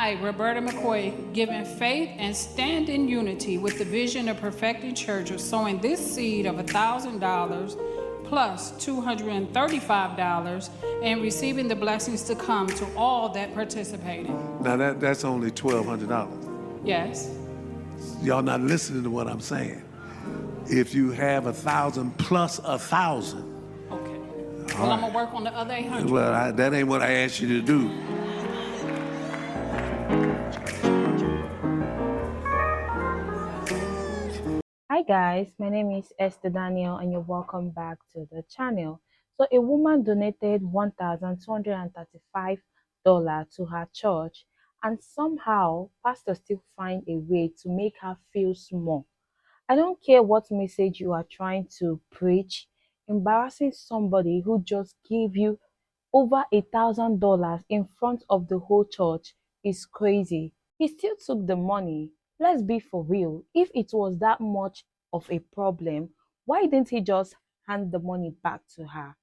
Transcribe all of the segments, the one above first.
I, Roberta McCoy, given faith and stand in unity with the vision of perfecting church of sowing this seed of $1,000 plus $235 and receiving the blessings to come to all that participated. Now that's only $1,200. Yes. Y'all not listening to what I'm saying. If you have 1,000 plus 1,000. Okay. Well, I'm gonna work on the other 800. Well, that ain't what I asked you to do. Hi guys, my name is Esther Daniel and you're welcome back to the channel. So a woman donated $1,235 to her church, and somehow pastor still find a way to make her feel small. I don't care what message you are trying to preach. Embarrassing somebody who just gave you over $1,000 in front of the whole church is crazy. He still took the money. Let's be for real. If it was that much of a problem, why didn't he just hand the money back to her?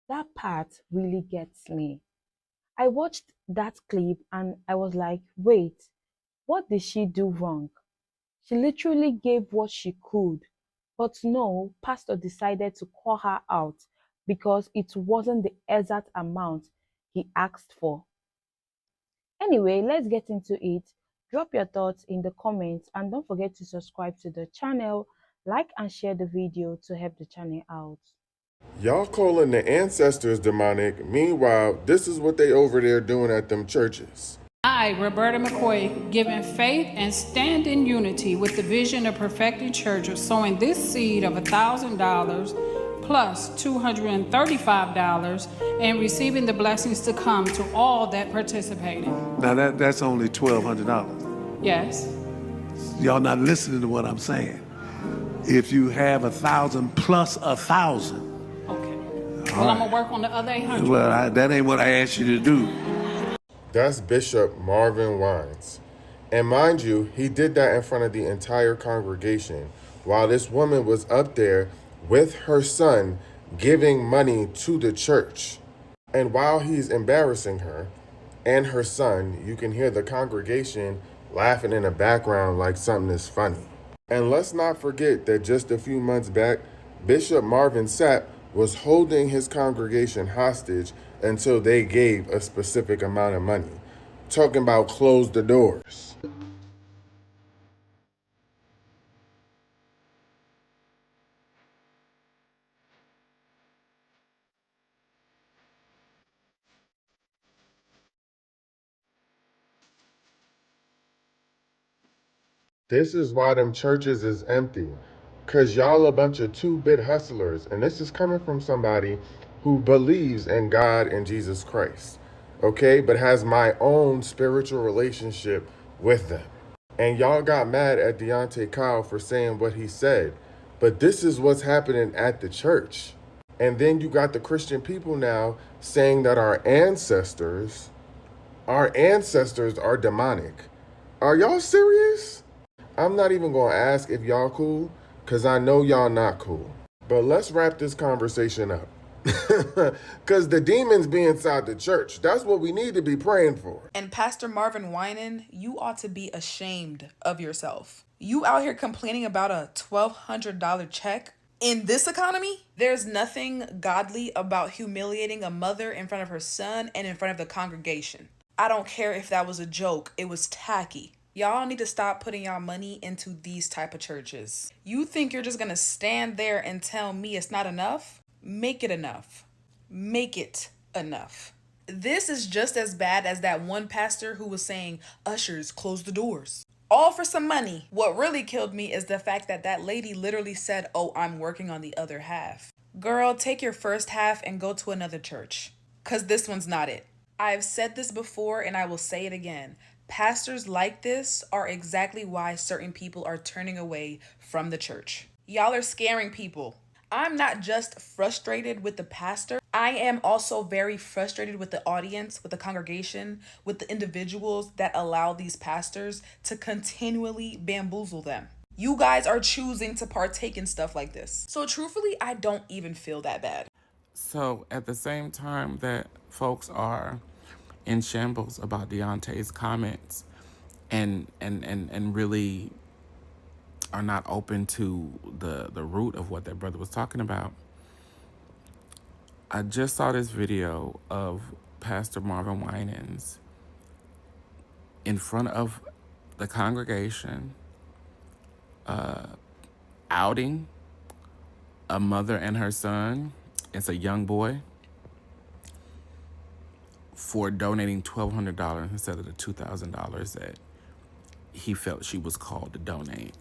That part really gets me. I watched that clip and I was like, wait, what did she do wrong? She literally gave what she could. But no, pastor decided to call her out because it wasn't the exact amount he asked for. Anyway, let's get into it. Drop your thoughts in the comments and don't forget to subscribe to the channel, like and share the video to help the channel out. Y'all calling the ancestors demonic. Meanwhile, this is what they over there doing at them churches. I, Roberta McCoy, given faith and stand in unity with the vision of perfecting church of sowing this seed of $1,000 plus $235 and receiving the blessings to come to all that participated. Now that's only $1,200. Yes. Y'all not listening to what I'm saying. If you have 1,000 plus 1,000. Okay. Well, I'm gonna work on the other 800. Well, that ain't what I asked you to do. That's Bishop Marvin Wines. And mind you, he did that in front of the entire congregation while this woman was up there with her son giving money to the church. And while he's embarrassing her and her son, you can hear the congregation laughing in the background like something is funny. And let's not forget that just a few months back, Bishop Marvin Sapp was holding his congregation hostage until they gave a specific amount of money. Talking about close the doors. This is why them churches is empty. Cause y'all a bunch of two-bit hustlers. And this is coming from somebody who believes in God and Jesus Christ. Okay? But has my own spiritual relationship with them. And y'all got mad at Deontay Kyle for saying what he said. But this is what's happening at the church. And then you got the Christian people now saying that our ancestors are demonic. Are y'all serious? I'm not even going to ask if y'all cool, because I know y'all not cool. But let's wrap this conversation up. Because the demons be inside the church. That's what we need to be praying for. And Pastor Marvin Winan, you ought to be ashamed of yourself. You out here complaining about a $1,200 check? In this economy, there's nothing godly about humiliating a mother in front of her son and in front of the congregation. I don't care if that was a joke. It was tacky. Y'all need to stop putting y'all money into these type of churches. You think you're just gonna stand there and tell me it's not enough? Make it enough. Make it enough. This is just as bad as that one pastor who was saying, ushers, close the doors. All for some money. What really killed me is the fact that that lady literally said, oh, I'm working on the other half. Girl, take your first half and go to another church. Cause this one's not it. I've said this before and I will say it again. Pastors like this are exactly why certain people are turning away from the church. Y'all are scaring people. I'm not just frustrated with the pastor. I am also very frustrated with the audience, with the congregation, with the individuals that allow these pastors to continually bamboozle them. You guys are choosing to partake in stuff like this. So truthfully, I don't even feel that bad. So at the same time that folks are in shambles about Deontay's comments and really are not open to the root of what that brother was talking about. I just saw this video of Pastor Marvin Winans in front of the congregation outing a mother and her son. It's a young boy, for donating $1,200 instead of the $2,000 that he felt she was called to donate.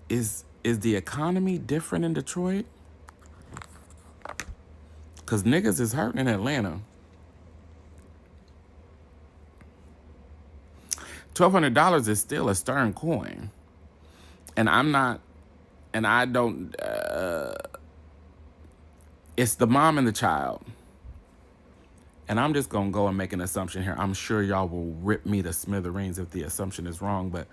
Is the economy different in Detroit? Because niggas is hurting in Atlanta. $1,200 is still a stern coin. And I don't, it's the mom and the child. And I'm just going to go and make an assumption here. I'm sure y'all will rip me to smithereens if the assumption is wrong. But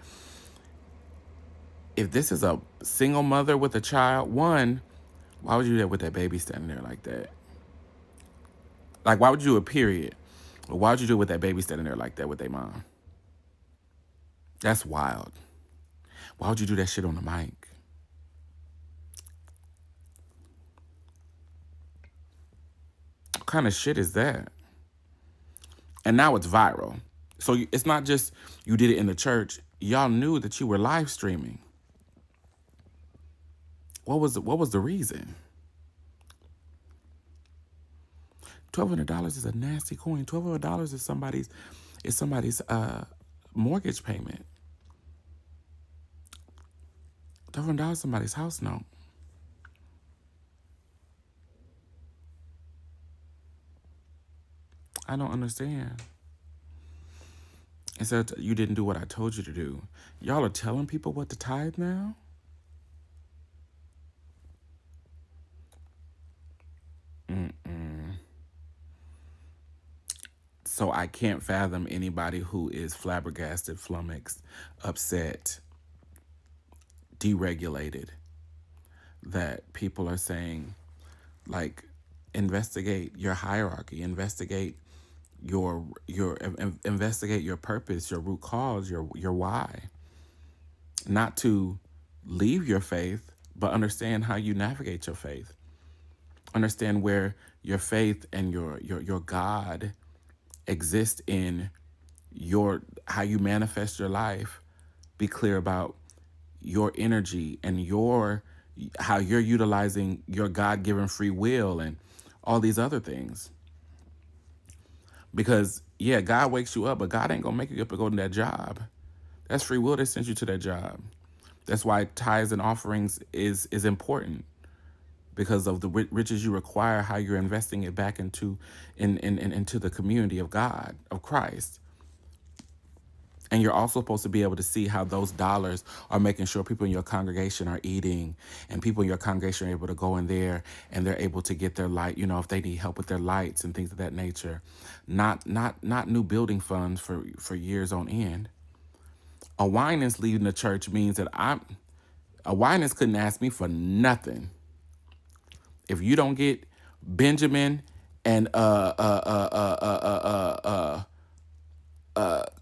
if this is a single mother with a child, one, why would you do that with that baby standing there like that? Like, why would you do a period? Or why would you do it with that baby standing there like that with their mom? That's wild. Why would you do that shit on the mic? What kind of shit is that? And now it's viral. So it's not just you did it in the church. Y'all knew that you were live streaming. What was the reason? $1,200 is a nasty coin. $1,200 is somebody's mortgage payment. $1,200 is somebody's house note. I don't understand. And said you didn't do what I told you to do. Y'all are telling people what to tithe now? So I can't fathom anybody who is flabbergasted, flummoxed, upset, deregulated, that people are saying, like, investigate your hierarchy, investigate investigate your purpose, your root cause, your why. Not to leave your faith, but understand how you navigate your faith. Understand where your faith and your God exist in how you manifest your life. Be clear about your energy and how you're utilizing your God-given free will and all these other things. Because, yeah, God wakes you up, but God ain't gonna make you up and go to that job. That's free will that sends you to that job. That's why tithes and offerings is important, because of the riches you require, how you're investing it back into the community of God, of Christ. And you're also supposed to be able to see how those dollars are making sure people in your congregation are eating, and people in your congregation are able to go in there and they're able to get their light, if they need help with their lights and things of that nature. Not new building funds for years on end. A Winans leaving the church means that a Winans couldn't ask me for nothing. If you don't get Benjamin and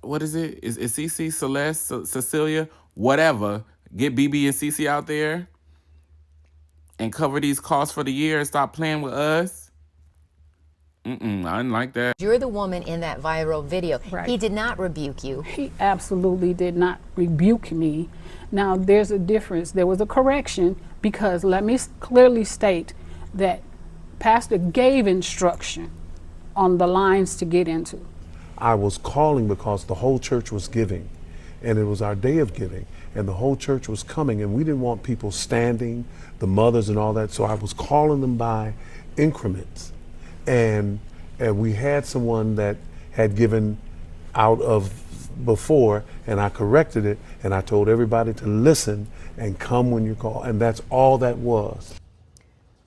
what is it? Is CC, Celeste, Cecilia, whatever, get BB and CC out there and cover these costs for the year and stop playing with us. I didn't like that. You're the woman in that viral video. Right. He did not rebuke you. He absolutely did not rebuke me. Now, there's a difference. There was a correction, because let me clearly state that Pastor gave instruction on the lines to get into. I was calling because the whole church was giving, and it was our day of giving, and the whole church was coming, and we didn't want people standing, the mothers and all that, so I was calling them by increments. And we had someone that had given out of before, and I corrected it, and I told everybody to listen and come when you call, and that's all that was.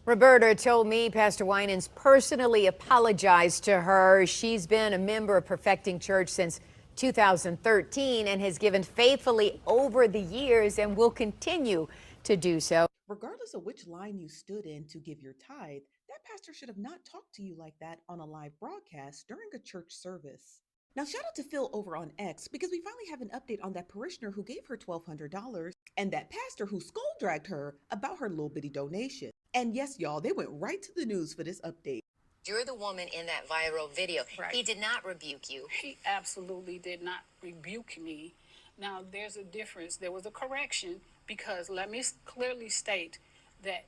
Roberta told me Pastor Winans personally apologized to her. She's been a member of Perfecting Church since 2013 and has given faithfully over the years and will continue to do so. Regardless of which line you stood in to give your tithe, that that pastor should have not talked to you like that on a live broadcast during a church service. Now, shout out to Phil over on X because we finally have an update on that parishioner who gave her $1,200 and that pastor who skull dragged her about her little bitty donation. And yes, y'all, they went right to the news for this update. You're the woman in that viral video. Right. He did not rebuke you. He absolutely did not rebuke me. Now, there's a difference. There was a correction because let me clearly state that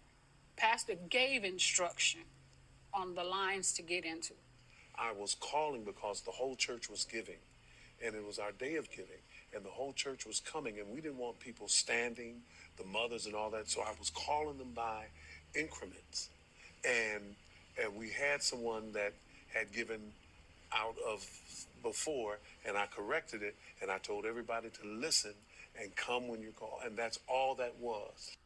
Pastor gave instruction on the lines to get into. I was calling because the whole church was giving, and it was our day of giving, and the whole church was coming, and we didn't want people standing, the mothers and all that, so I was calling them by increments. And we had someone that had given out of before, and I corrected it, and I told everybody to listen and come when you call, and that's all that was.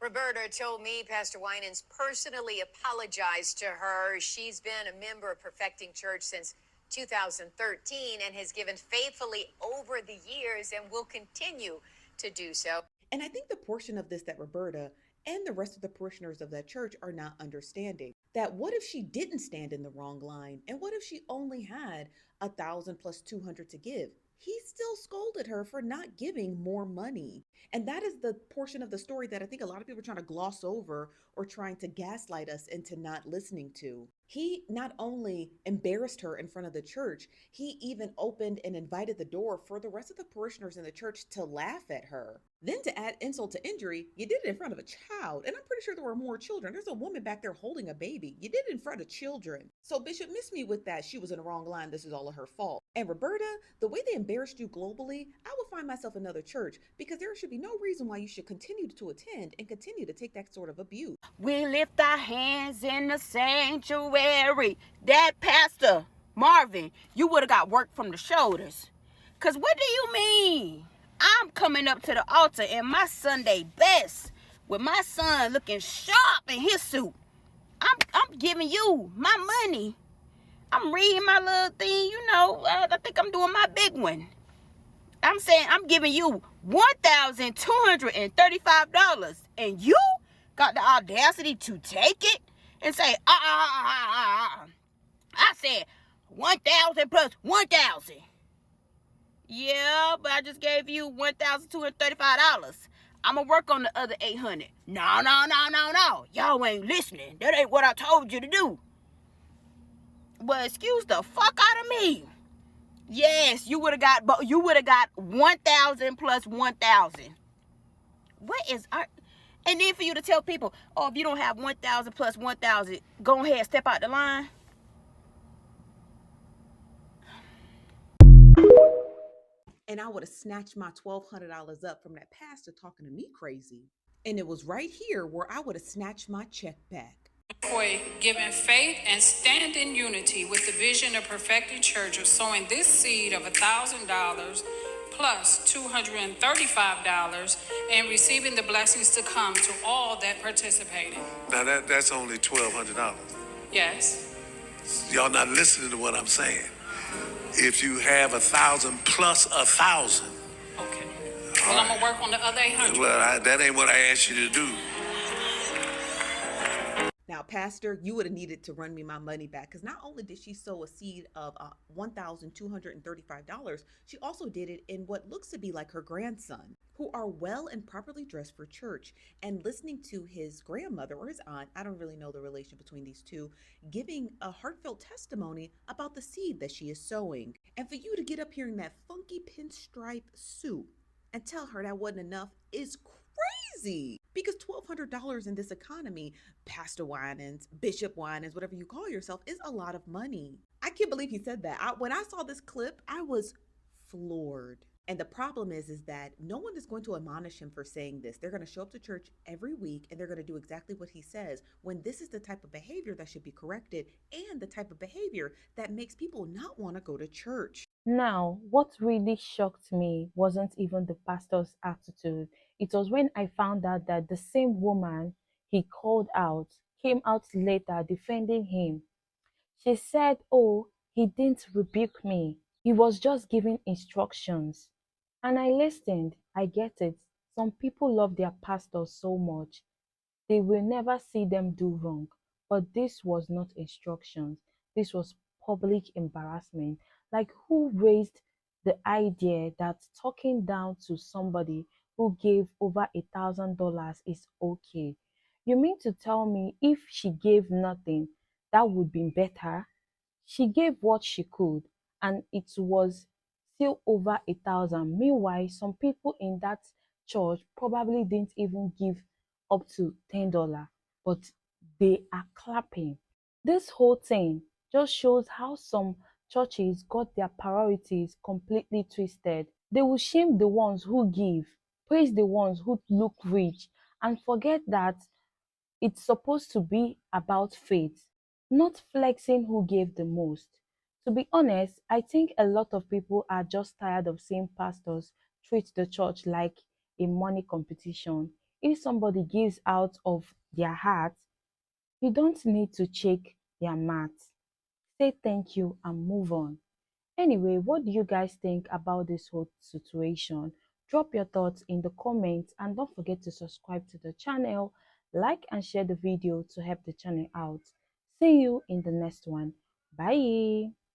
Roberta told me Pastor Winans personally apologized to her. She's been a member of Perfecting Church since 2013 and has given faithfully over the years and will continue to do so. And I think the portion of this that Roberta and the rest of the parishioners of that church are not understanding that what if she didn't stand in the wrong line? And what if she only had 1,000 plus 200 to give? He still scolded her for not giving more money. And that is the portion of the story that I think a lot of people are trying to gloss over or trying to gaslight us into not listening to. He not only embarrassed her in front of the church, he even opened and invited the door for the rest of the parishioners in the church to laugh at her. Then to add insult to injury, you did it in front of a child. And I'm pretty sure there were more children. There's a woman back there holding a baby. You did it in front of children. So Bishop missed me with that. She was in the wrong line. This is all of her fault. And Roberta, the way they embarrassed you globally, I will find myself another church because there should be no reason why you should continue to attend and continue to take that sort of abuse. We lift our hands in the sanctuary. That Pastor Marvin, you would have got work from the shoulders. Because what do you mean? I'm coming up to the altar in my Sunday best with my son looking sharp in his suit. I'm giving you my money. I'm reading my little thing, I think I'm doing my big one. I'm saying I'm giving you $1,235 and you got the audacity to take it and say, I said 1,000 plus 1,000. Yeah, but I just gave you $1,235. I'm going to work on the other 800. No. Y'all ain't listening. That ain't what I told you to do. Well, excuse the fuck out of me. Yes, you would have got 1,000 plus 1,000. What is our... And then for you to tell people, oh, if you don't have 1,000 plus 1,000, go ahead, step out the line. And I would have snatched my $1,200 up from that pastor talking to me crazy. And it was right here where I would have snatched my check back. For giving faith and stand in unity with the vision of Perfecting Church of sowing this seed of $1,000 plus $235 and receiving the blessings to come to all that participated. Now that's only $1,200. Yes. Y'all not listening to what I'm saying. If you have 1,000 plus 1,000. Okay. Well, I'm gonna work on the other 800. Well, that ain't what I asked you to do. Now, Pastor, you would have needed to run me my money back because not only did she sow a seed of $1,235, she also did it in what looks to be like her grandson, who are well and properly dressed for church, and listening to his grandmother or his aunt, I don't really know the relation between these two, giving a heartfelt testimony about the seed that she is sowing. And for you to get up here in that funky pinstripe suit and tell her that wasn't enough is crazy. Because $1,200 in this economy, Pastor Winans, Bishop Winans, whatever you call yourself, is a lot of money. I can't believe he said that. When I saw this clip, I was floored. And the problem is that no one is going to admonish him for saying this. They're going to show up to church every week and they're going to do exactly what he says, when this is the type of behavior that should be corrected and the type of behavior that makes people not want to go to church. Now, what really shocked me wasn't even the pastor's attitude. It was when I found out that the same woman he called out came out later defending him. She said, oh, he didn't rebuke me. He was just giving instructions. And I listened. I get it. Some people love their pastors so much. They will never see them do wrong. But this was not instructions. This was public embarrassment. Like, who raised the idea that talking down to somebody who gave over $1,000 is okay? You mean to tell me if she gave nothing, that would be better? She gave what she could, and it was still over 1,000. Meanwhile, some people in that church probably didn't even give up to $10, but they are clapping. This whole thing just shows how some churches got their priorities completely twisted. They will shame the ones who give, praise the ones who look rich, and forget that it's supposed to be about faith, not flexing who gave the most. To be honest, I think a lot of people are just tired of seeing pastors treat the church like a money competition. If somebody gives out of their heart, you don't need to check their math. Say thank you and move on. Anyway, what do you guys think about this whole situation? Drop your thoughts in the comments and don't forget to subscribe to the channel, like and share the video to help the channel out. See you in the next one. Bye.